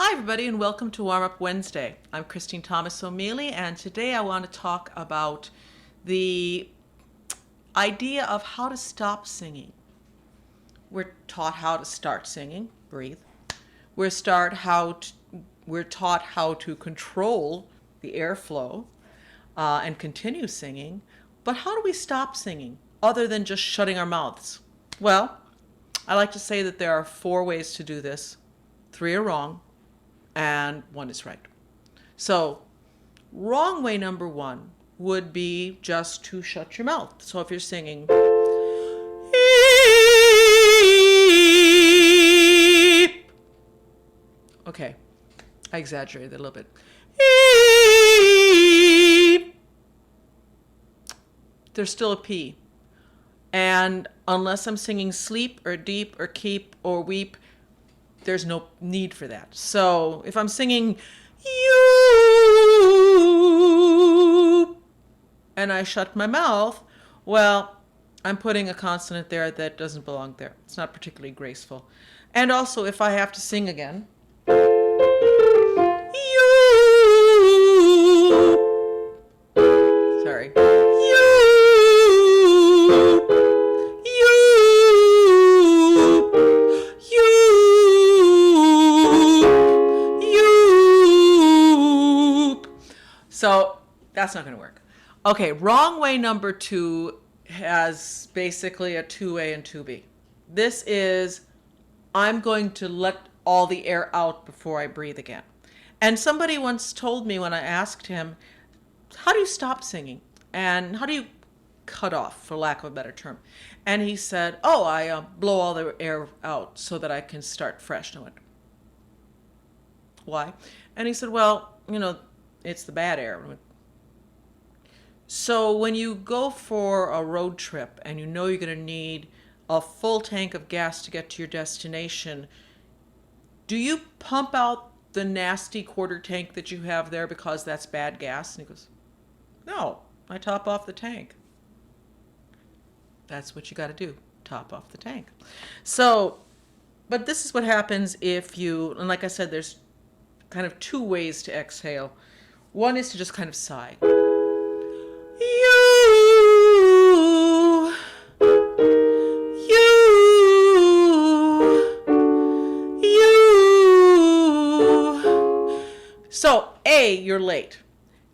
Hi everybody and welcome to Warmup Wednesday. I'm Christine Thomas O'Mealy and today I want to talk about the idea of how to stop singing. We're taught how to start singing, breathe. We're taught how to control the airflow and continue singing. But how do we stop singing other than just shutting our mouths? Well, I like to say that there are 4 ways to do this. 3 are wrong and 1 is right. So wrong way number 1 would be just to shut your mouth. So if you're singing, okay, I exaggerated a little bit. There's still a P. And unless I'm singing sleep or deep or keep or weep, there's no need for that. So if I'm singing you and I shut my mouth, well, I'm putting a consonant there that doesn't belong there. It's not particularly graceful. And also if I have to sing again, you, sorry, so that's not going to work. Okay, wrong way number 2 has basically a 2A and 2B. This is, I'm going to let all the air out before I breathe again. And somebody once told me when I asked him, how do you stop singing? And how do you cut off, for lack of a better term? And he said, oh, I blow all the air out so that I can start fresh. And I went, why? And he said, well, it's the bad air. So when you go for a road trip and you know you're going to need a full tank of gas to get to your destination, do you pump out the nasty quarter tank that you have there because that's bad gas? And he goes, no, I top off the tank. That's what you got to do, top off the tank. So, but this is what happens if you, and like I said, there's kind of 2 ways to exhale. One is to just kind of sigh. So A, you're late,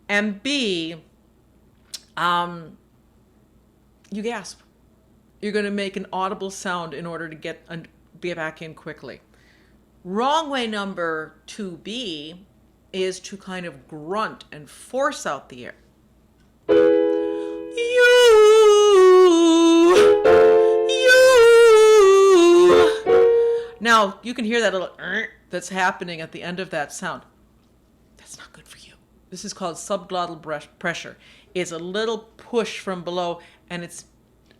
and B, you gasp. You're going to make an audible sound in order to get back in quickly. Wrong way number 2B is to kind of grunt and force out the air. Now, you can hear that little that's happening at the end of that sound. That's not good for you. This is called subglottal pressure. It's a little push from below, and it's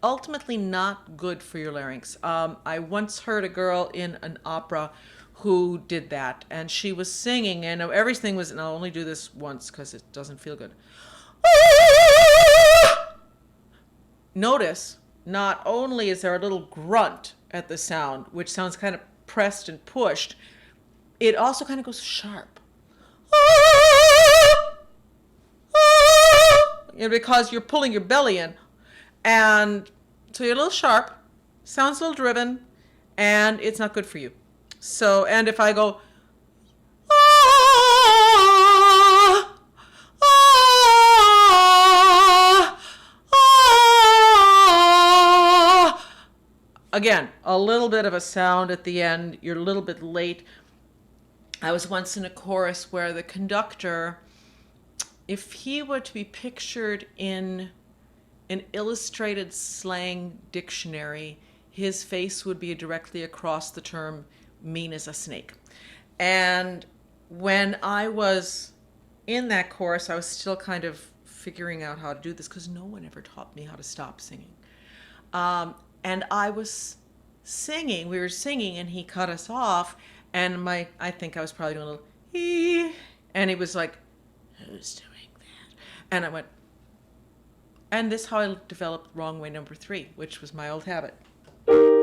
ultimately not good for your larynx. I once heard a girl in an opera who did that, and she was singing, and everything was, and I'll only do this once because it doesn't feel good. Notice, not only is there a little grunt at the sound, which sounds kind of pressed and pushed, it also kind of goes sharp. Because you're pulling your belly in, and so you're a little sharp, sounds a little driven, and it's not good for you. So, and if I go, again, a little bit of a sound at the end, you're a little bit late. I was once in a chorus where the conductor, if he were to be pictured in an illustrated slang dictionary, his face would be directly across the term mean as a snake. And when I was in that chorus, I was still kind of figuring out how to do this because no one ever taught me how to stop singing. And I was singing, we were singing, and he cut us off, and I think I was probably doing a little ee, and he was like, who's doing that? And I went, and this is how I developed wrong way number 3, which was my old habit. You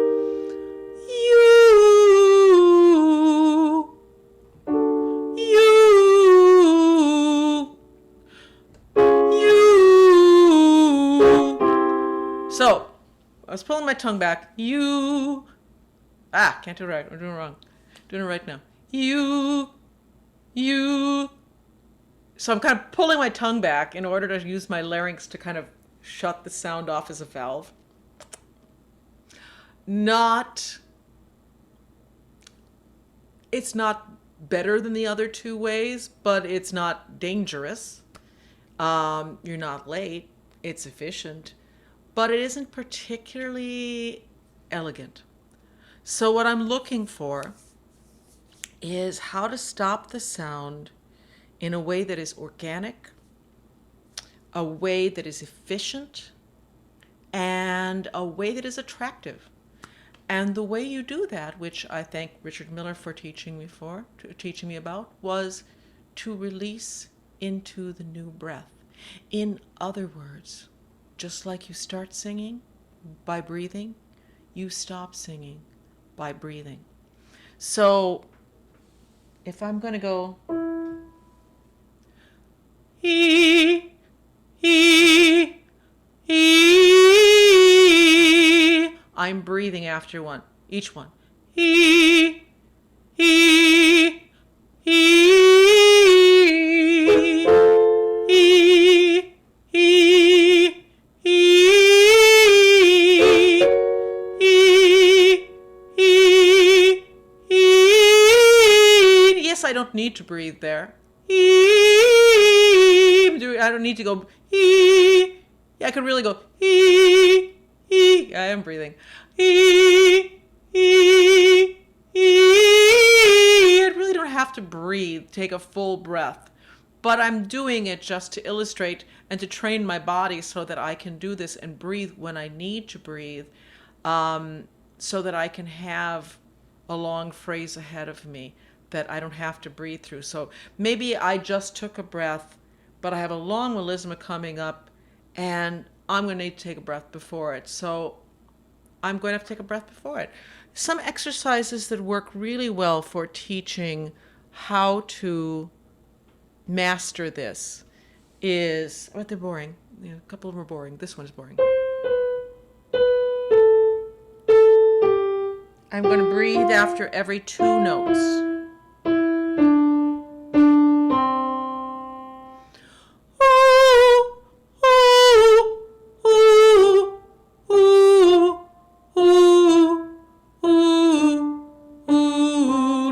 was pulling my tongue back. You. Can't do it right. I'm doing it wrong. Doing it right now. You. So I'm kind of pulling my tongue back in order to use my larynx to kind of shut the sound off as a valve. It's not better than the other two ways, but it's not dangerous. You're not late. It's efficient, but it isn't particularly elegant. So what I'm looking for is how to stop the sound in a way that is organic, a way that is efficient, and a way that is attractive. And the way you do that, which I thank Richard Miller for teaching me about, was to release into the new breath. In other words, just like you start singing by breathing, you stop singing by breathing. So if I'm going to go E, E, E, I'm breathing after each one. E, E, E, E, E, E, E, E. Yes, I don't need to breathe there. I don't need to go E. Yeah, I can really go E, E. I am breathing. E, E, E. I really don't have to breathe, take a full breath. But I'm doing it just to illustrate and to train my body so that I can do this and breathe when I need to breathe, so that I can have a long phrase ahead of me that I don't have to breathe through. So maybe I just took a breath, but I have a long melisma coming up, and I'm going to need to take a breath before it. So I'm going to have to take a breath before it. Some exercises that work really well for teaching how to master this is, but they're boring. A couple of them are boring. This one is boring. I'm going to breathe after every 2 notes.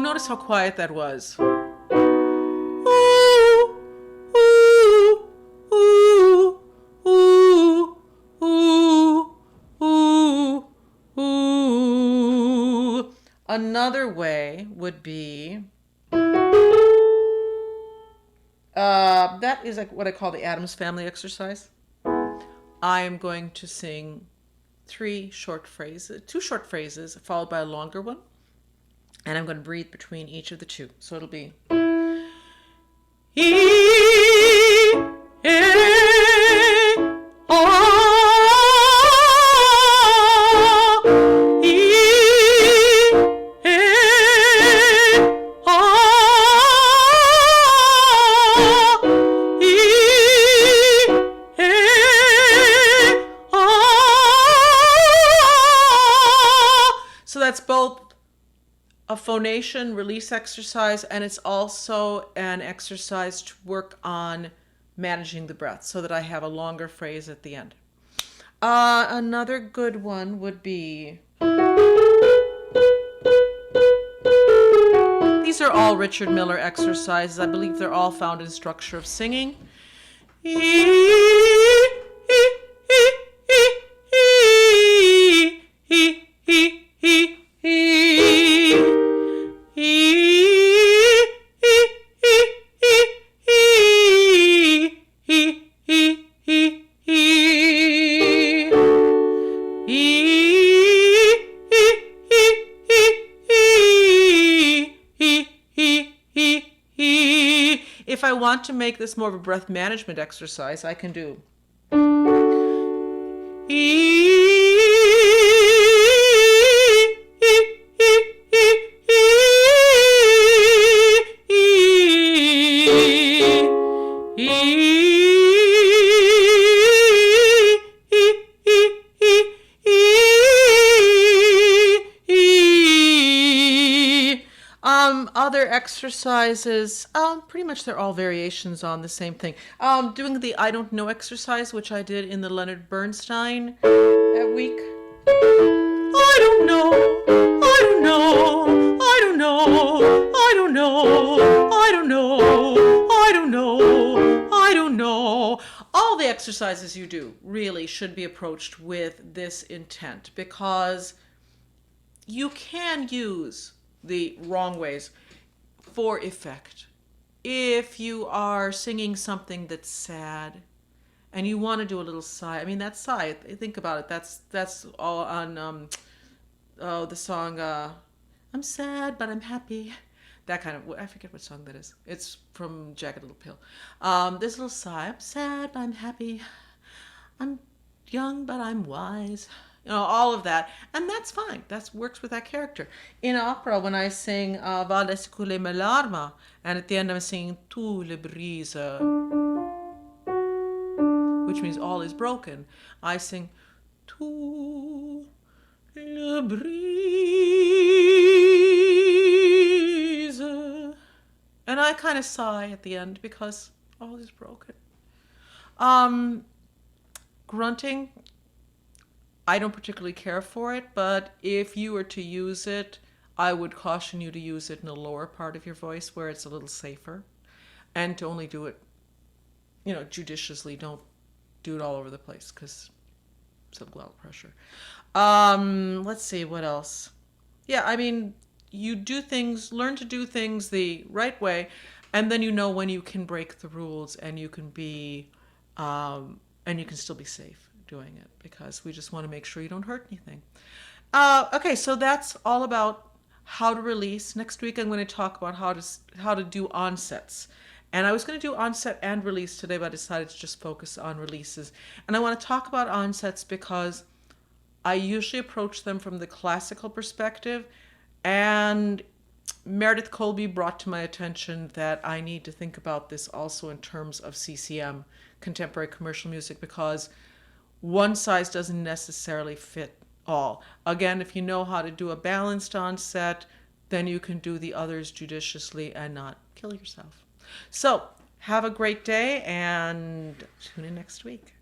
Notice how quiet that was. Another way would be, that is like what I call the Addams Family exercise. I am going to sing 2 short phrases followed by a longer one. And I'm going to breathe between each of the 2. So it'll be E, E, O, so that's both a phonation release exercise, and it's also an exercise to work on managing the breath so that I have a longer phrase at the end. Another good one would be, these are all Richard Miller exercises. I believe they're all found in Structure of Singing. If I want to make this more of a breath management exercise, I can do Other exercises, pretty much they're all variations on the same thing. Doing the I don't know exercise, which I did in the Leonard Bernstein week. I don't know, I don't know, I don't know, I don't know, I don't know, I don't know, I don't know. All the exercises you do really should be approached with this intent, because you can use the wrong ways for effect. If you are singing something that's sad and you want to do a little sigh, I mean, that sigh, think about it, that's all on the song I'm sad but I'm happy. That kind of, I forget what song that is. It's from Jagged Little Pill. This little sigh, I'm sad but I'm happy. I'm young but I'm wise. All of that. And that's fine. That works with that character. In opera, when I sing Va laisse couler mes larmes, and at the end I'm singing Tout le brise, which means all is broken, I sing Tout le brise. And I kind of sigh at the end because all is broken. Grunting, I don't particularly care for it, but if you were to use it, I would caution you to use it in the lower part of your voice where it's a little safer, and to only do it, judiciously. Don't do it all over the place because subglottal pressure. Let's see, what else? Yeah, I mean, learn to do things the right way, and then you know when you can break the rules and you can still be safe doing it, because we just want to make sure you don't hurt anything. Okay, so that's all about how to release. Next week I'm going to talk about how to do onsets. And I was going to do onset and release today, but I decided to just focus on releases. And I want to talk about onsets because I usually approach them from the classical perspective, and Meredith Colby brought to my attention that I need to think about this also in terms of CCM, contemporary commercial music, because one size doesn't necessarily fit all. Again, if you know how to do a balanced onset, then you can do the others judiciously and not kill yourself. So, have a great day and tune in next week.